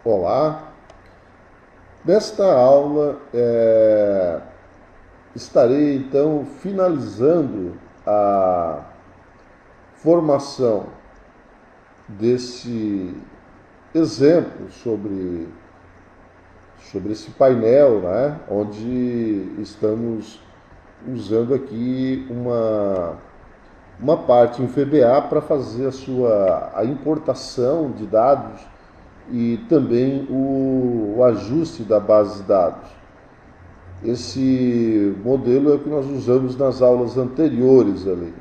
Olá, nesta aula estarei então finalizando a formação desse exemplo sobre esse painel, né, onde estamos usando aqui uma parte em VBA para fazer a importação de dados e também o ajuste da base de dados. Esse modelo é o que nós usamos nas aulas anteriores ali.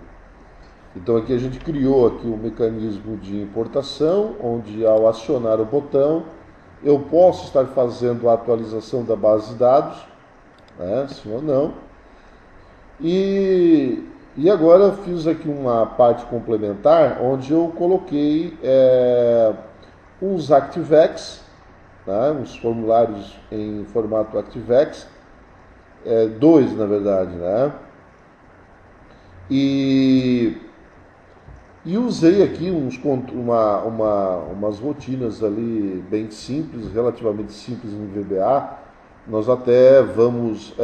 Então aqui a gente criou aqui um mecanismo de importação, onde ao acionar o botão, eu posso estar fazendo a atualização da base de dados, né, sim ou não. E agora eu fiz aqui uma parte complementar, onde eu coloquei uns ActiveX, né, uns formulários em formato ActiveX, dois na verdade, né? E, e usei aqui umas rotinas ali bem simples, relativamente simples em VBA. Nós até vamos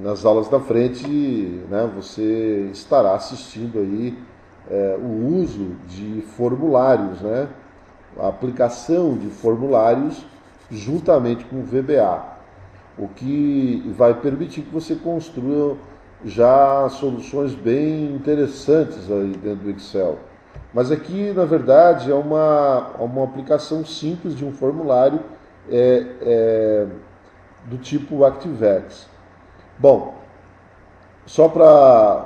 nas aulas da frente, né? Você estará assistindo aí o uso de formulários, né? A aplicação de formulários juntamente com o VBA, o que vai permitir que você construa já soluções bem interessantes aí dentro do Excel. Mas aqui, na verdade, é uma aplicação simples de um formulário do tipo ActiveX. Bom, só para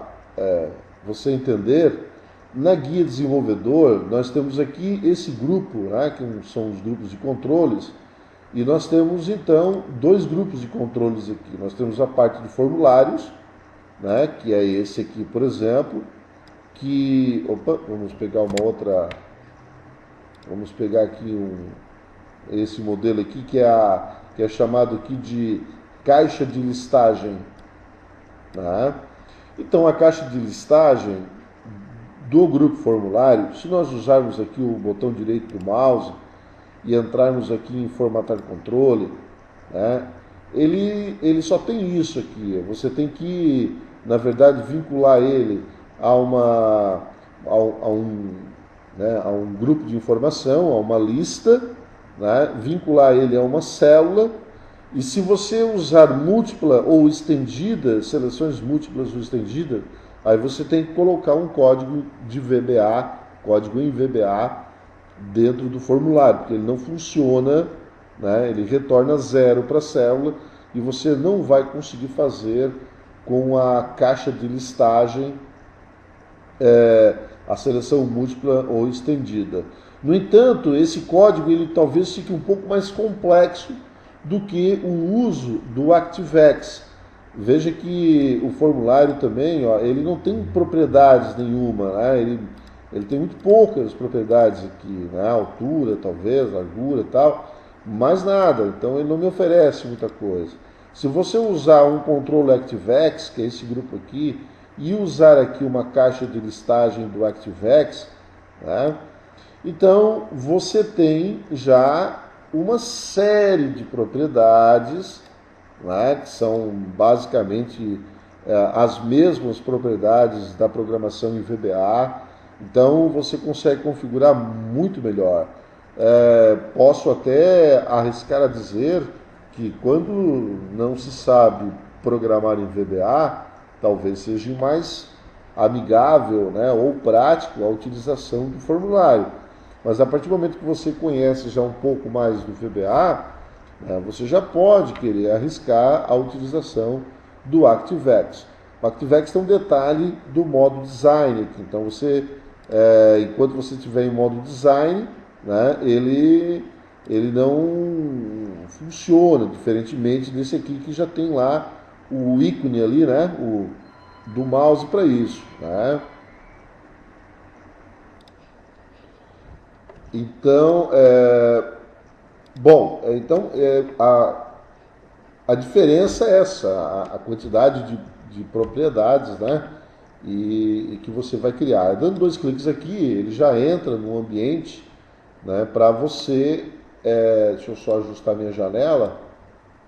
você entender, na guia desenvolvedor nós temos aqui esse grupo, né, que são os grupos de controles, e nós temos então dois grupos de controles aqui. Nós temos a parte de formulários, né, que é esse aqui, por exemplo, vamos pegar uma outra, vamos pegar aqui esse modelo aqui que é chamado aqui de caixa de listagem, né? Então a caixa de listagem do grupo formulário, se nós usarmos aqui o botão direito do mouse e entrarmos aqui em formatar controle, né, ele só tem isso aqui. Você tem que, na verdade, vincular ele a, uma, a um grupo de informação, a uma lista, né, vincular ele a uma célula. E se você usar múltipla ou estendida, seleções múltiplas ou estendidas, aí você tem que colocar um código de VBA, código em VBA, dentro do formulário, porque ele não funciona, né? Ele retorna zero para a célula e você não vai conseguir fazer com a caixa de listagem a seleção múltipla ou estendida. No entanto, esse código ele talvez fique um pouco mais complexo do que o uso do ActiveX. Veja que o formulário também, ó, ele não tem propriedades nenhuma, né? Ele tem muito poucas propriedades aqui, né? Altura, talvez, largura e tal, mais nada. Então ele não me oferece muita coisa. Se você usar um controle ActiveX, que é esse grupo aqui, e usar aqui uma caixa de listagem do ActiveX, né? Então você tem já uma série de propriedades, né, que são basicamente as mesmas propriedades da programação em VBA. Então você consegue configurar muito melhor. Posso até arriscar a dizer que quando não se sabe programar em VBA, talvez seja mais amigável, né, ou prático a utilização do formulário. Mas a partir do momento que você conhece já um pouco mais do VBA, você já pode querer arriscar a utilização do ActiveX. O ActiveX tem um detalhe do modo design aqui. Então enquanto você estiver em modo design, né, ele não funciona, diferentemente desse aqui que já tem lá o ícone ali, né, do mouse para isso, né? Então, a diferença é essa, a quantidade de propriedades, né, e que você vai criar. Dando dois cliques aqui, ele já entra no ambiente né, para você, deixa eu só ajustar minha janela,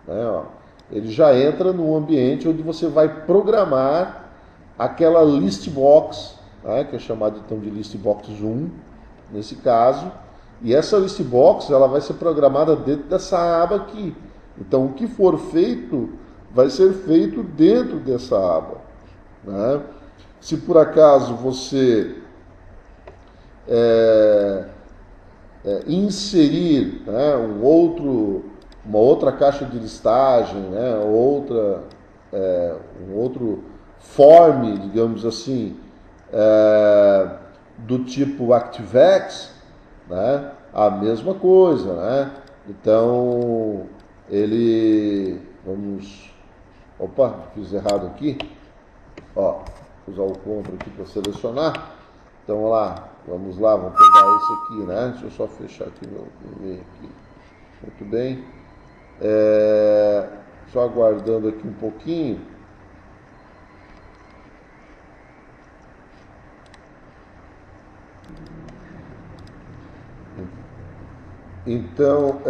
né, ó, ele já entra no ambiente onde você vai programar aquela list box, né, que é chamada então de list box 1, nesse caso, e essa list box ela vai ser programada dentro dessa aba aqui. Então o que for feito vai ser feito dentro dessa aba, né? Se por acaso você inserir, né, uma outra caixa de listagem, né, um outro form, digamos assim, do tipo ActiveX, né, a mesma coisa, né? Então opa, fiz errado aqui, ó, vou usar o Ctrl aqui para selecionar. Então vamos lá, vamos pegar esse aqui, né? Deixa eu só fechar aqui meu e-mail aqui. Muito bem. Só aguardando aqui um pouquinho. Então,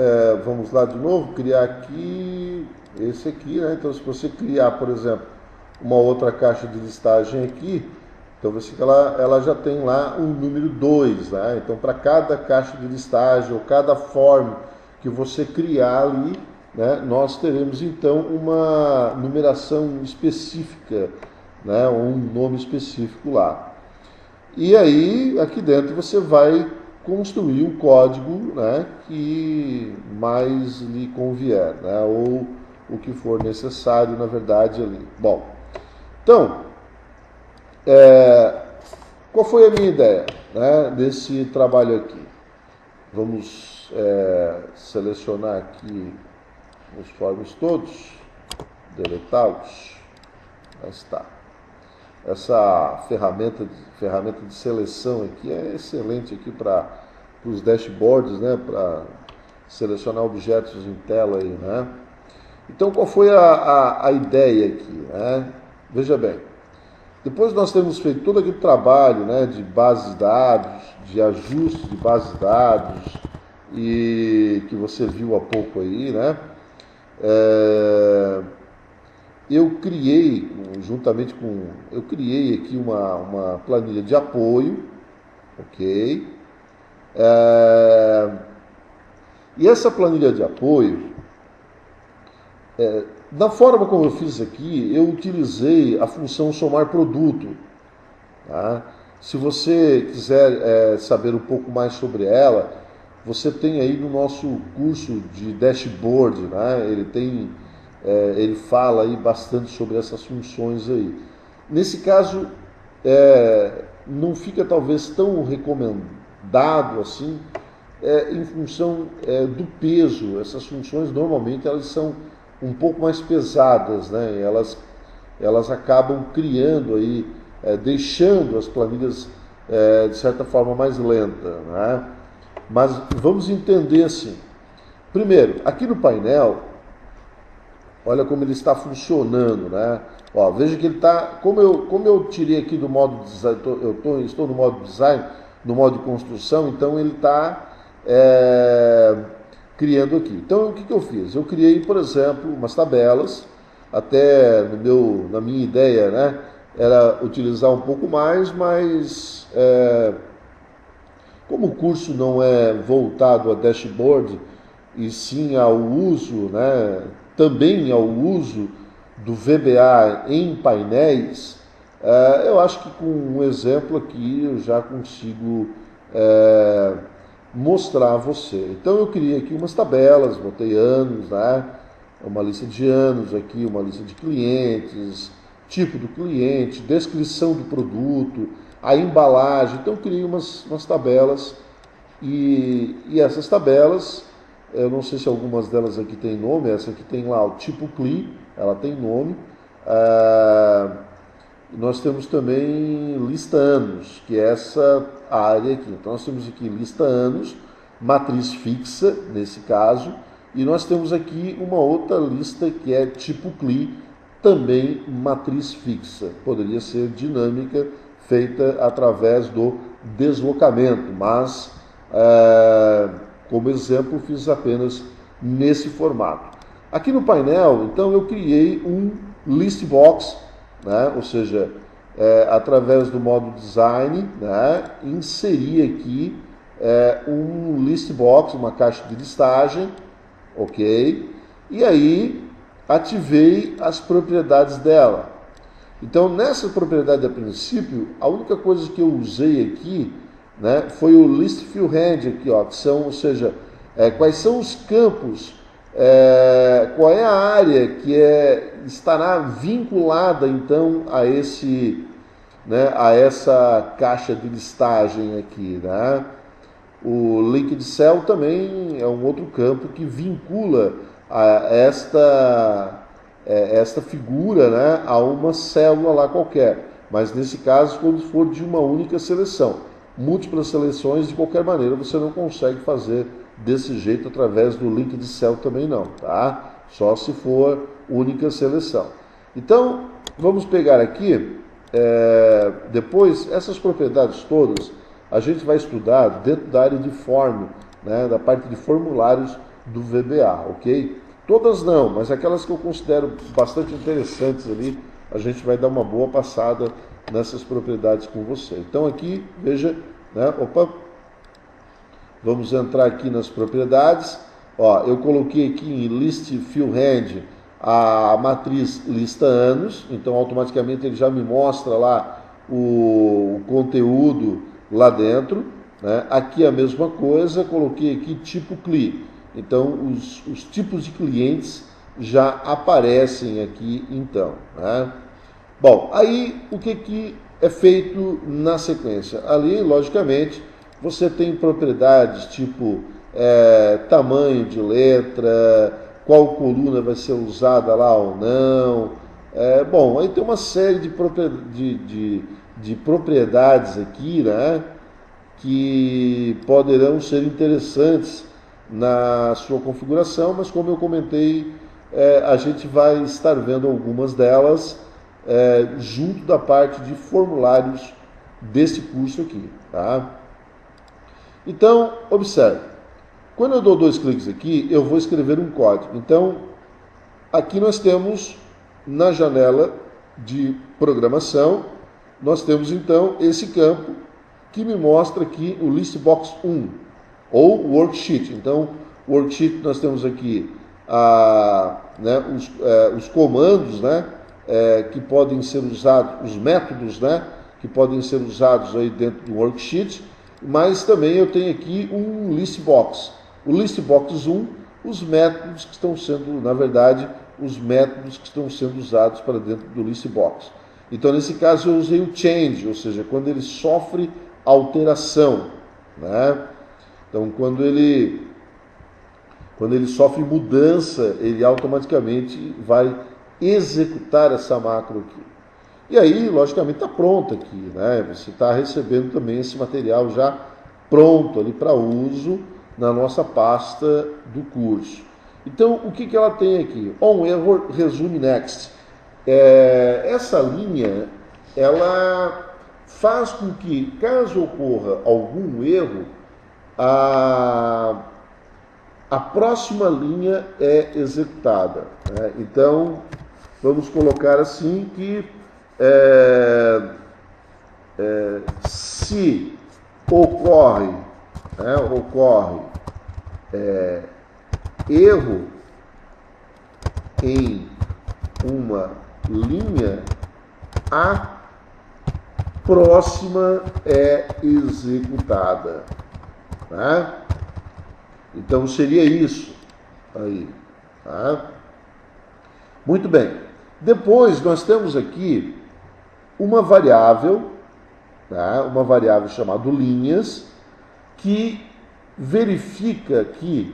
vamos lá de novo, criar aqui, esse aqui, né? Então, se você criar, por exemplo, uma outra caixa de listagem aqui, então você ela já tem lá um número 2, né? Então, para cada caixa de listagem ou cada form que você criar ali, né, nós teremos então uma numeração específica, né, um nome específico lá. E aí, aqui dentro você vai construir um código, né, que mais lhe convier, né, ou o que for necessário, na verdade, ali. Bom, então, qual foi a minha ideia, né, desse trabalho aqui? Vamos selecionar aqui os forms todos, deletá-los. Aí está. Essa ferramenta de seleção aqui é excelente aqui para os dashboards, né, para selecionar objetos em tela aí, né? Então, qual foi a ideia aqui, né? Veja bem, depois nós temos feito todo aquele trabalho, né, de bases de dados, de ajuste de bases de dados, e que você viu há pouco aí, né? Eu criei aqui uma planilha de apoio, ok? E essa planilha de apoio, da forma como eu fiz aqui, eu utilizei a função somar produto. Tá? Se você quiser saber um pouco mais sobre ela, você tem aí no nosso curso de dashboard, né? Ele fala aí bastante sobre essas funções aí. Nesse caso, não fica talvez tão recomendado assim, em função do peso. Essas funções normalmente elas são um pouco mais pesadas, né? Elas acabam criando aí, deixando as planilhas de certa forma mais lentas, né? Mas vamos entender assim. Primeiro, aqui no painel, olha como ele está funcionando, né? Ó, veja que ele está, como eu tirei aqui do modo design, estou no modo design, no modo de construção, então ele está criando aqui. Então o que eu fiz? Eu criei, por exemplo, umas tabelas, até na minha ideia, né, era utilizar um pouco mais, mas como o curso não é voltado a dashboard, e sim ao uso, né, também ao uso do VBA em painéis, eu acho que com um exemplo aqui eu já consigo mostrar a você. Então eu criei aqui umas tabelas, botei anos, né, uma lista de anos aqui, uma lista de clientes, tipo do cliente, descrição do produto, a embalagem. Então eu criei umas tabelas e essas tabelas, eu não sei se algumas delas aqui tem nome, essa aqui tem lá o tipo CLI, ela tem nome. Nós temos também lista anos, que é essa área aqui. Então nós temos aqui lista anos, matriz fixa, nesse caso, e nós temos aqui uma outra lista que é tipo CLI, também matriz fixa. Poderia ser dinâmica, feita através do deslocamento, mas Como exemplo, fiz apenas nesse formato. Aqui no painel, então, eu criei um list box, né? Ou seja, através do modo design, né? Inseri aqui um list box, uma caixa de listagem, ok? E aí ativei as propriedades dela. Então, nessa propriedade a princípio, a única coisa que eu usei aqui, né, foi o list field range aqui, ó, que são, ou seja, quais são os campos, qual é a área que estará vinculada então a a essa caixa de listagem aqui, né? O linked cell também é um outro campo que vincula esta figura, né, a uma célula lá qualquer. Mas nesse caso, quando for de uma única seleção. Múltiplas seleções, de qualquer maneira, você não consegue fazer desse jeito através do linked cell também não, tá? Só se for única seleção. Então, vamos pegar aqui, depois, essas propriedades todas, a gente vai estudar dentro da área de form, né, da parte de formulários do VBA, ok? Todas não, mas aquelas que eu considero bastante interessantes ali, a gente vai dar uma boa passada nessas propriedades com você. Então aqui, veja, né, vamos entrar aqui nas propriedades. Ó, eu coloquei aqui em list field range a matriz lista anos, então automaticamente ele já me mostra lá o conteúdo lá dentro, né? Aqui a mesma coisa, coloquei aqui tipo CLI. Então os tipos de clientes já aparecem aqui então, né? Bom, aí o que é feito na sequência? Ali, logicamente, você tem propriedades tipo tamanho de letra, qual coluna vai ser usada lá ou não. Bom, aí tem uma série de propriedades aqui, né, que poderão ser interessantes na sua configuração, mas como eu comentei, a gente vai estar vendo algumas delas junto da parte de formulários desse curso aqui, tá? Então, observe, quando eu dou 2 cliques aqui, eu vou escrever um código. Então, aqui nós temos na janela de programação, nós temos então esse campo que me mostra aqui o listbox 1 ou worksheet. Então, worksheet nós temos aqui os comandos, né, que podem ser usados, os métodos, né, que podem ser usados aí dentro do worksheet, mas também eu tenho aqui um listbox. O listbox 1, os métodos que estão sendo, na verdade, os métodos que estão sendo usados para dentro do listbox. Então, nesse caso, eu usei o change, ou seja, quando ele sofre alteração, né? Então, quando ele sofre mudança, ele automaticamente vai executar essa macro aqui. E aí, logicamente, está pronto aqui, né? Você está recebendo também esse material já pronto ali para uso na nossa pasta do curso. Então, o que ela tem aqui? On error, resume next. Essa linha, ela faz com que, caso ocorra algum erro, a próxima linha é executada, né? Então, vamos colocar assim que se ocorre erro em uma linha, a próxima é executada, tá? Então seria isso aí, tá? Muito bem. Depois nós temos aqui uma variável, tá? Uma variável chamada linhas, que verifica que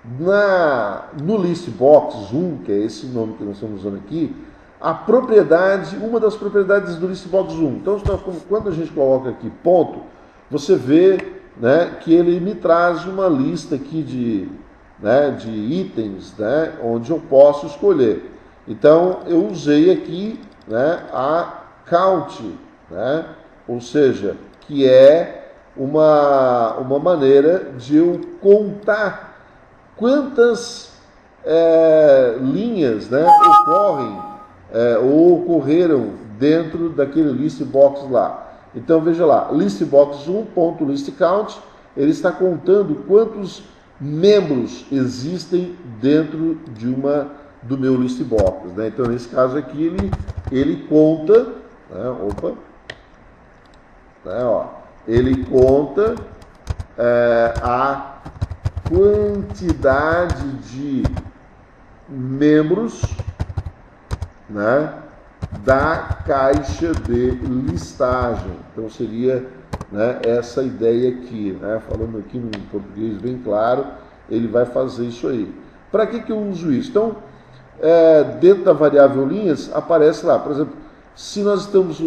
no listbox 1, que é esse nome que nós estamos usando aqui, a propriedade, uma das propriedades do listbox 1. Então, quando a gente coloca aqui ponto, você vê, né, que ele me traz uma lista aqui de itens, né, onde eu posso escolher. Então, eu usei aqui, né, a count, né, ou seja, que é uma maneira de eu contar quantas linhas, né, ocorreram dentro daquele list box lá. Então veja lá, list box 1.listCount, ele está contando quantos membros existem dentro do meu list box, né? Então nesse caso aqui ele conta, né, ele conta a quantidade de membros, né, da caixa de listagem. Então seria, né, essa ideia aqui, né, falando aqui no português bem claro, ele vai fazer isso aí. Para que eu uso isso? Então, dentro da variável linhas, aparece lá, por exemplo, se nós estamos,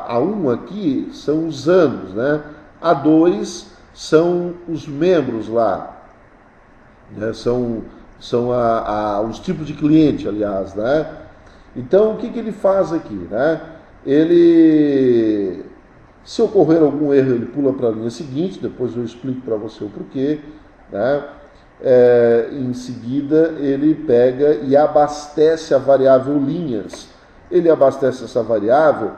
a 1 aqui são os anos, né? A 2 são os membros lá, né? São os tipos de cliente, aliás, né? Então, o que ele faz aqui, né? Se ocorrer algum erro, ele pula para a linha seguinte, depois eu explico para você o porquê, né? Em seguida, ele pega e abastece a variável linhas. Ele abastece essa variável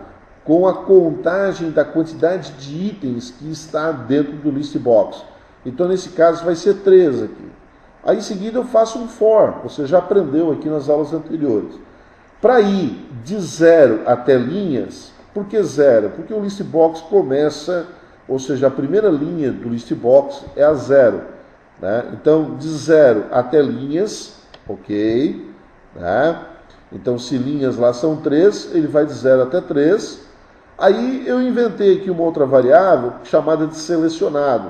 com a contagem da quantidade de itens que está dentro do list box. Então, nesse caso, vai ser 3 aqui. Aí, em seguida, eu faço um for. Você já aprendeu aqui nas aulas anteriores. Para ir de 0 até linhas, por que 0? Porque o list box começa, ou seja, a primeira linha do list box é a 0. Né? Então, de 0 até linhas, ok? Né? Então, se linhas lá são 3, ele vai de 0 até 3. Aí eu inventei aqui uma outra variável chamada de selecionado,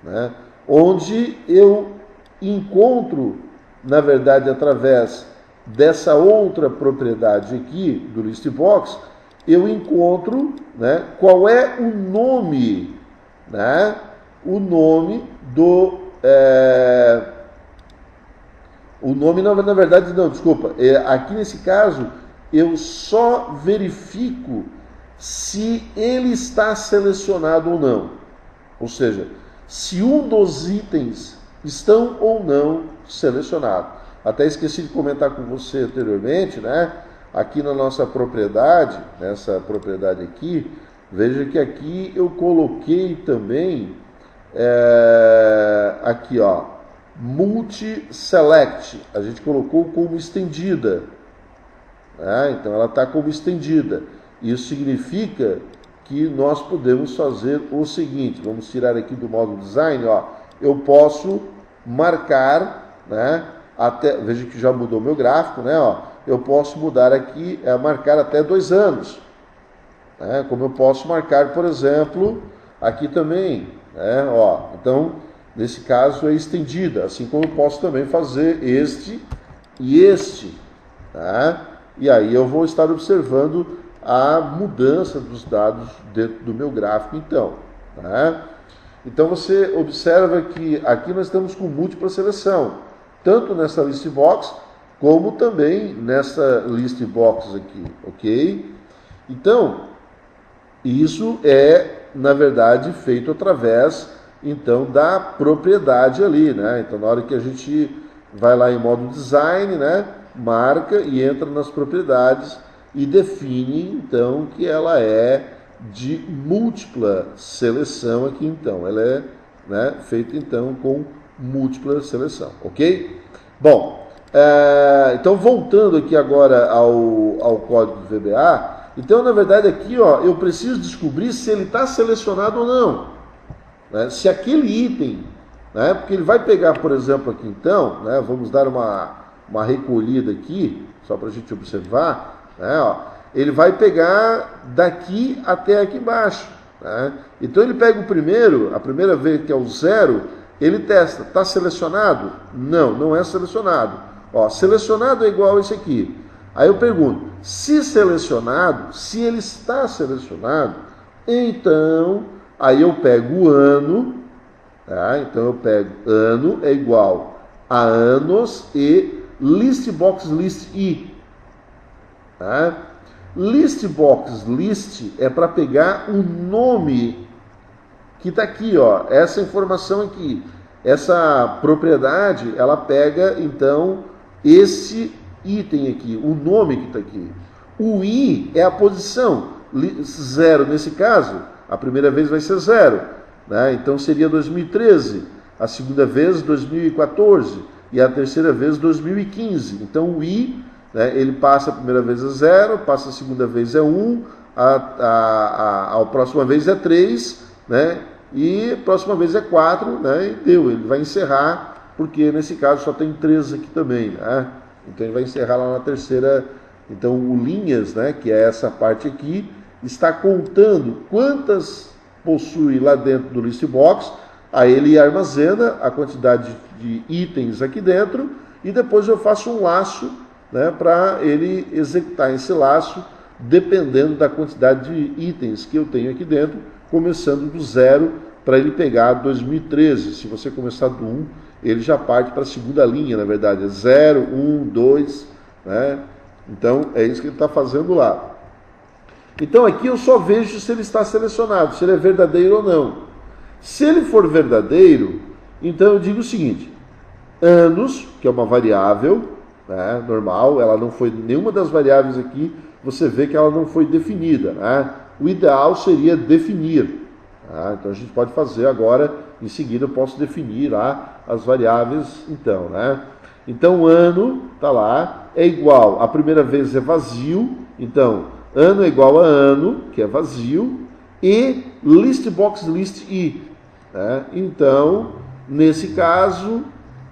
né? Onde eu encontro, na verdade, através dessa outra propriedade aqui do list box, eu encontro, né, qual é o nome, né? O nome do... O nome, na verdade, não, desculpa. Aqui nesse caso, eu só verifico se ele está selecionado ou não. Ou seja, se um dos itens estão ou não selecionados. Até esqueci de comentar com você anteriormente, né? Aqui na nossa propriedade, nessa propriedade aqui, veja que aqui eu coloquei também, aqui ó, multi-select, a gente colocou como estendida, né? Então ela está como estendida. Isso significa que nós podemos fazer o seguinte, vamos tirar aqui do modo design, ó, eu posso marcar, né, veja que já mudou meu gráfico, né, ó, eu posso mudar aqui, marcar até 2 anos, né, como eu posso marcar, por exemplo, aqui também, né, ó, então, nesse caso é estendida, assim como eu posso também fazer este e este, tá? E aí eu vou estar observando a mudança dos dados dentro do meu gráfico, então, tá? Então você observa que aqui nós estamos com múltipla seleção, tanto nessa list box, como também nessa list box aqui, ok? Então, isso é, na verdade, feito através, então, da propriedade ali, né? Então, na hora que a gente vai lá em modo design, né, marca e entra nas propriedades e define, então, que ela é de múltipla seleção aqui, então. Ela é, né, feita, então, com múltipla seleção, ok? Bom, então, voltando aqui agora ao código do VBA, então, na verdade, aqui, ó, eu preciso descobrir se ele está selecionado ou não. Né? Se aquele item, né, porque ele vai pegar, por exemplo, aqui então, né, vamos dar uma recolhida aqui, só para a gente observar, né, ó, ele vai pegar daqui até aqui embaixo. Né? Então ele pega a primeira vez que é o 0, ele testa, está selecionado? Não, não é selecionado. Ó, selecionado é igual a esse aqui. Aí eu pergunto, se selecionado, se ele está selecionado, então... Aí eu pego o ano, tá? Então eu pego ano é igual a anos e list box list i. Tá? List box list é para pegar o nome que está aqui, ó, essa informação aqui. Essa propriedade, ela pega, então, esse item aqui, o nome que está aqui. O I é a posição, 0 nesse caso, a primeira vez vai ser 0, né? Então seria 2013, a segunda vez 2014 e a terceira vez 2015. Então o I, né, ele passa a primeira vez a 0, passa a segunda vez a 1, a próxima vez é 3, né? E a próxima vez é 4, né? E deu, ele vai encerrar, porque nesse caso só tem 3 aqui também, né? Então ele vai encerrar lá na terceira. Então o linhas, né, que é essa parte aqui, está contando quantas possui lá dentro do list box, aí ele armazena a quantidade de itens aqui dentro, e depois eu faço um laço, né, para ele executar esse laço, dependendo da quantidade de itens que eu tenho aqui dentro, começando do 0 para ele pegar 2013. Se você começar do 1, ele já parte para a segunda linha, na verdade, é 0, 1, 2, né? Então é isso que ele está fazendo lá. Então aqui eu só vejo se ele está selecionado, se ele é verdadeiro ou não. Se ele for verdadeiro, então eu digo o seguinte: anos, que é uma variável, né, normal, ela não foi, nenhuma das variáveis aqui, você vê que ela não foi definida, né? O ideal seria definir. Tá? Então a gente pode fazer agora, em seguida eu posso definir lá as variáveis, então, né? Então ano, tá lá, é igual, a primeira vez é vazio, então ano é igual a ano, que é vazio, e listbox list i. Né? Então, nesse caso,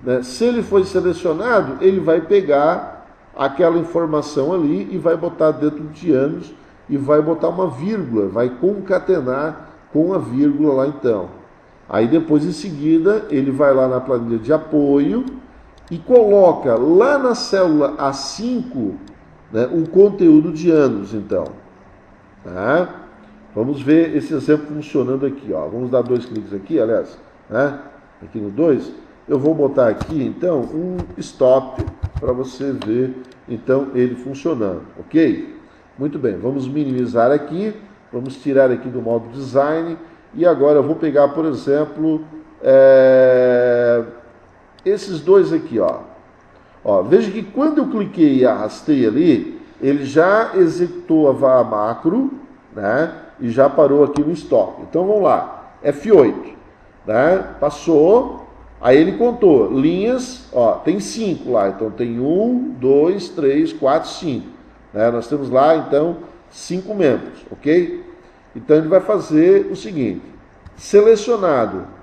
né, se ele foi selecionado, ele vai pegar aquela informação ali e vai botar dentro de anos e vai botar uma vírgula, vai concatenar com a vírgula lá então. Aí depois, em seguida, ele vai lá na planilha de apoio e coloca lá na célula A5, né, um conteúdo de anos, então. Tá? Vamos ver esse exemplo funcionando aqui. Ó. Vamos dar 2 cliques aqui, aliás. Né? Aqui no 2. Eu vou botar aqui, então, um stop para você ver, então, ele funcionando. Ok? Muito bem. Vamos minimizar aqui. Vamos tirar aqui do modo design. E agora eu vou pegar, por exemplo, esses dois aqui, ó. Ó, veja que quando eu cliquei e arrastei ali, ele já executou a macro, né? E já parou aqui no stop. Então vamos lá, F8, né? Passou, aí ele contou linhas, ó, tem 5 lá, então tem 1, 2, 3, 4, 5. Né? Nós temos lá então 5 membros, ok? Então ele vai fazer o seguinte: selecionado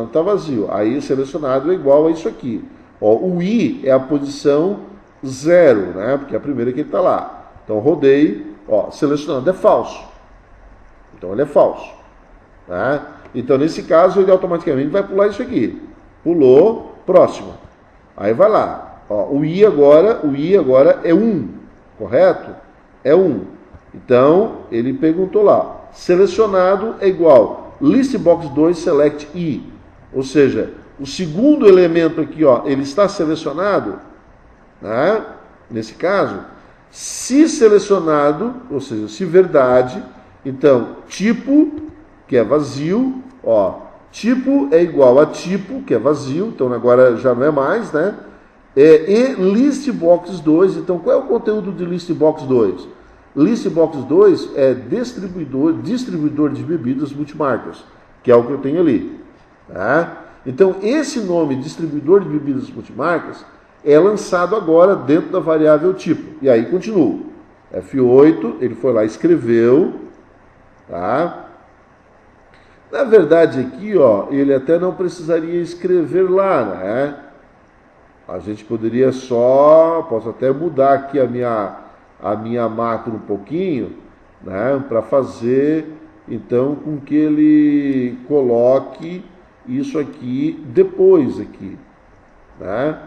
está vazio, aí selecionado é igual a isso aqui. Ó, o I é a posição 0, né? Porque é a primeira que ele está lá. Então rodei, ó, selecionado é falso. Então ele é falso. Né? Então nesse caso ele automaticamente vai pular isso aqui. Pulou, próximo. Aí vai lá. Ó, o I agora é 1, correto? É 1. Então ele perguntou lá. Selecionado é igual listbox 2 select I. Ou seja, o segundo elemento aqui, ó, ele está selecionado, né? Nesse caso, se selecionado, ou seja, se verdade, então tipo, que é vazio, ó, tipo é igual a tipo, que é vazio, então agora já não é mais, né? E listbox 2, então qual é o conteúdo de listbox 2? Listbox 2 é distribuidor de bebidas multimarcas, que é o que eu tenho ali, tá? Então, esse nome, distribuidor de bebidas multimarcas, é lançado agora dentro da variável tipo. E aí continua. F8, ele foi lá e escreveu. Tá? Na verdade, aqui, ó, ele até não precisaria escrever lá, né? A gente poderia posso até mudar aqui a minha macro um pouquinho, né? Para fazer, então, com que ele coloque isso aqui depois aqui, né?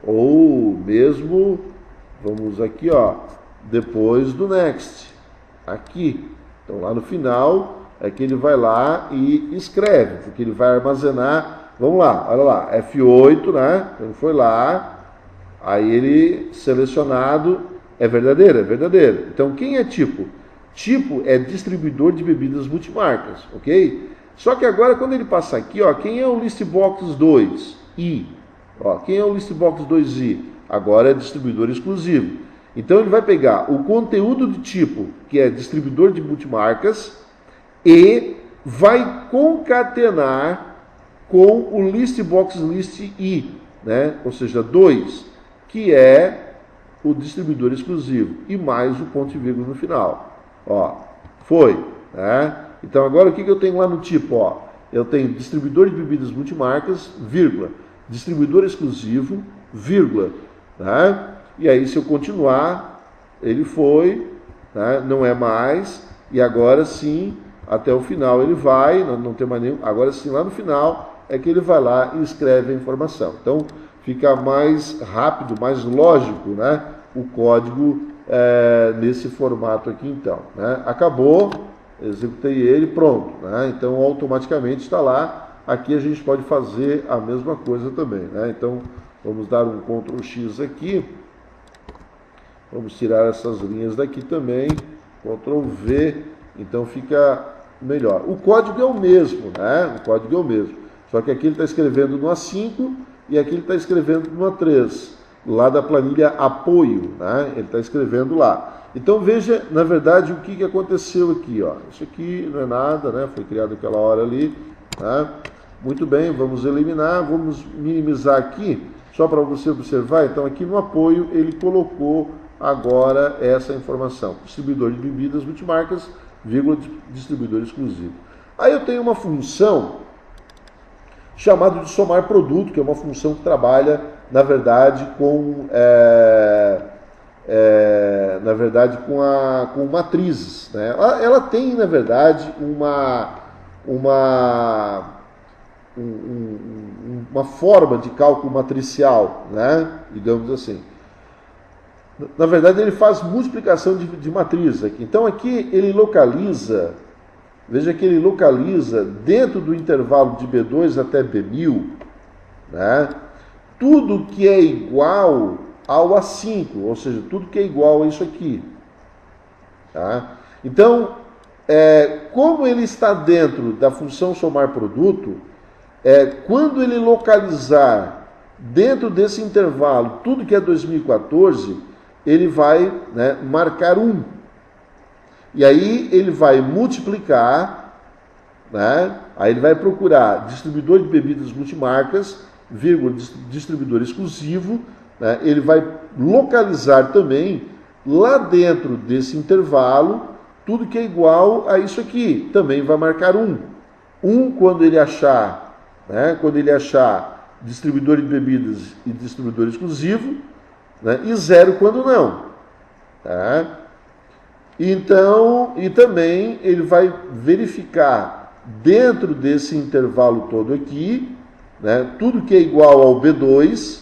Ou mesmo, vamos aqui, ó, depois do next, aqui. Então lá no final é que ele vai lá e escreve, porque ele vai armazenar. Vamos lá, olha lá, F8, né? Ele foi lá, aí ele selecionado é verdadeiro, é verdadeiro. Então quem é tipo? Tipo é distribuidor de bebidas multimarcas, ok? Só que agora, quando ele passar aqui, ó, quem é o listbox 2i? Ó, quem é o listbox 2i? Agora é distribuidor exclusivo. Então ele vai pegar o conteúdo de tipo, que é distribuidor de multimarcas, e vai concatenar com o listbox list i, né? Ou seja, 2, que é o distribuidor exclusivo, e mais o ponto e vírgula no final. Ó, foi, né? Então agora o que eu tenho lá no tipo? Ó, eu tenho distribuidor de bebidas multimarcas, vírgula, distribuidor exclusivo, vírgula, né? E aí se eu continuar, ele foi, né? Não é mais, e agora sim, até o final ele vai, não tem mais nenhum, agora sim lá no final é que ele vai lá e escreve a informação. Então fica mais rápido, mais lógico, né? O código nesse formato aqui então, né? Acabou, executei ele, pronto, né? Então automaticamente está lá. Aqui a gente pode fazer a mesma coisa também, né? Então vamos dar um Ctrl X aqui, vamos tirar essas linhas daqui também, Ctrl V, então fica melhor. O código é o mesmo, né? O código é o mesmo, só que aqui ele está escrevendo no A5 e aqui ele está escrevendo no A3, lá da planilha apoio, né? Ele está escrevendo lá. Então veja, na verdade, o que aconteceu aqui, ó. Isso aqui não é nada, né? Foi criado aquela hora ali, né? Muito bem, vamos eliminar, vamos minimizar aqui, só para você observar. Então aqui no apoio ele colocou agora essa informação, distribuidor de bebidas multimarcas, vírgula, distribuidor exclusivo. Aí eu tenho uma função chamada de somar produto, que é uma função que trabalha, na verdade, com com matrizes, né? Ela tem, na verdade, uma forma de cálculo matricial, né? Digamos assim. Na verdade, ele faz multiplicação de matrizes aqui. Então, aqui ele localiza, veja que ele localiza dentro do intervalo de B2 até B1000, né? Tudo que é igual ao A5, ou seja, tudo que é igual a isso aqui. Tá? Então, como ele está dentro da função somar produto, quando ele localizar dentro desse intervalo tudo que é 2014, ele vai, né, marcar 1. E aí ele vai multiplicar, né? Aí ele vai procurar distribuidor de bebidas multimarcas, vírgula, distribuidor exclusivo, né? Ele vai localizar também lá dentro desse intervalo tudo que é igual a isso aqui, também vai marcar 1. 1 quando ele achar, né? Quando ele achar distribuidor de bebidas e distribuidor exclusivo, né? E 0 quando não. Tá? Então, e também ele vai verificar dentro desse intervalo todo aqui, né, tudo que é igual ao B2,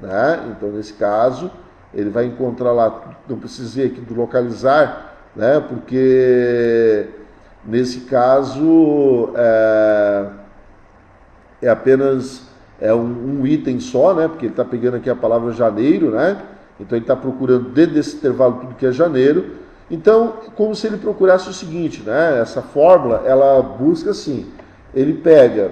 né? Então nesse caso ele vai encontrar lá, não precisei aqui do localizar, né, porque nesse caso apenas um item só, né, porque ele está pegando aqui a palavra janeiro, né? Então ele está procurando dentro desse intervalo tudo que é janeiro. Então, como se ele procurasse o seguinte, né? Essa fórmula, ela busca assim, ele pega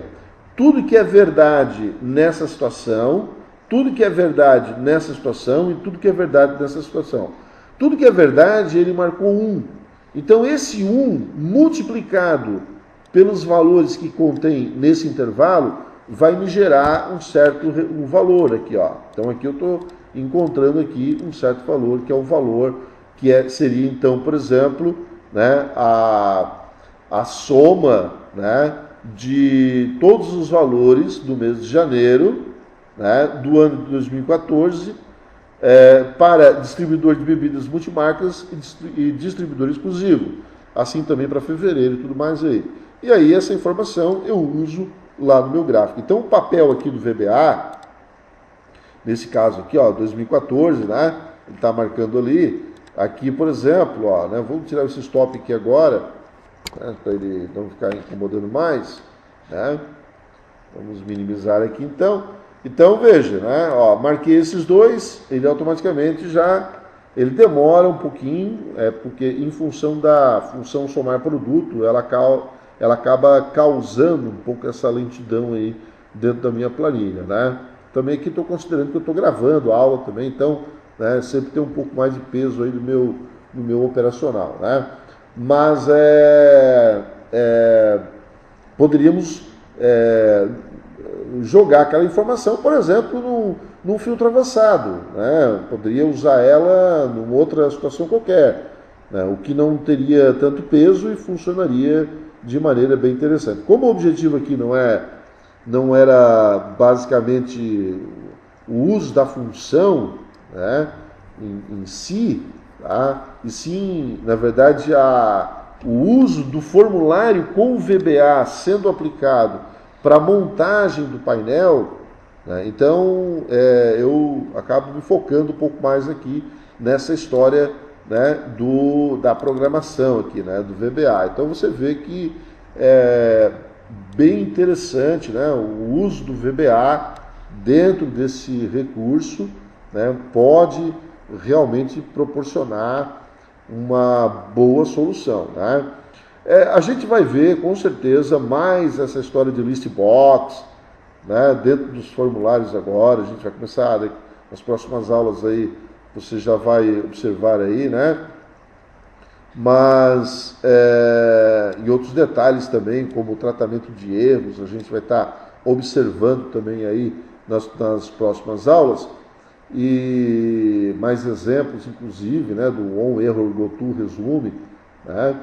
tudo que é verdade nessa situação, tudo que é verdade nessa situação e tudo que é verdade nessa situação. Tudo que é verdade, ele marcou 1. Então, esse 1 multiplicado pelos valores que contém nesse intervalo, vai me gerar um valor aqui, ó. Então, aqui eu estou encontrando aqui um certo valor, que é o valor que seria, então, por exemplo, né, a soma, né, de todos os valores do mês de janeiro, né, do ano de 2014, para distribuidor de bebidas multimarcas e distribuidor exclusivo. Assim também para fevereiro e tudo mais aí. E aí essa informação eu uso lá no meu gráfico. Então o papel aqui do VBA, nesse caso aqui, ó, 2014, né, ele está marcando ali. Aqui, por exemplo, ó, né, vamos tirar esse stop aqui agora, né, para ele não ficar incomodando mais, né? Vamos minimizar aqui então. Então veja, né, ó, marquei esses dois, ele automaticamente ele demora um pouquinho, porque em função da função somar produto, ela acaba causando um pouco essa lentidão aí dentro da minha planilha, né? Também aqui estou considerando que eu estou gravando a aula também, então, né, sempre tem um pouco mais de peso aí no meu operacional, né? Mas poderíamos jogar aquela informação, por exemplo, num filtro avançado, né? Poderia usar ela numa outra situação qualquer, né? O que não teria tanto peso e funcionaria de maneira bem interessante. Como o objetivo aqui não era basicamente o uso da função, né, em si, tá? E sim, na verdade, o uso do formulário com o VBA sendo aplicado para a montagem do painel, né? Então eu acabo me focando um pouco mais aqui nessa história, né, da programação aqui, né, do VBA. Então você vê que é bem interessante, né, o uso do VBA dentro desse recurso, né, pode realmente proporcionar uma boa solução, né? A gente vai ver com certeza mais essa história de list box, né, dentro dos formulários agora. A gente vai começar nas próximas aulas aí, você já vai observar aí, né? Mas e outros detalhes também, como o tratamento de erros, a gente vai estar observando também aí nas próximas aulas. E mais exemplos, inclusive, né, do on error go to resume, né,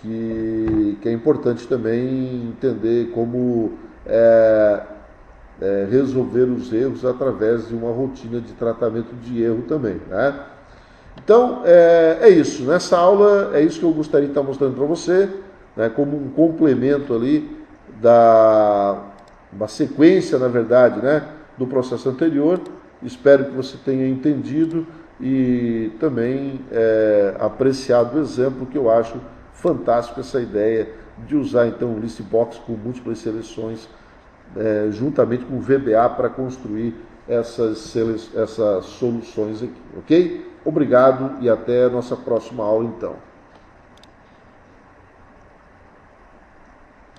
que é importante também entender como resolver os erros através de uma rotina de tratamento de erro também, né? Então, é isso. Nessa aula, é isso que eu gostaria de estar mostrando para você, né, como um complemento ali uma sequência, na verdade, né, do processo anterior. Espero que você tenha entendido e também apreciado o exemplo, que eu acho fantástico essa ideia de usar então o list box com múltiplas seleções juntamente com o VBA para construir essas soluções aqui, ok? Obrigado e até a nossa próxima aula então.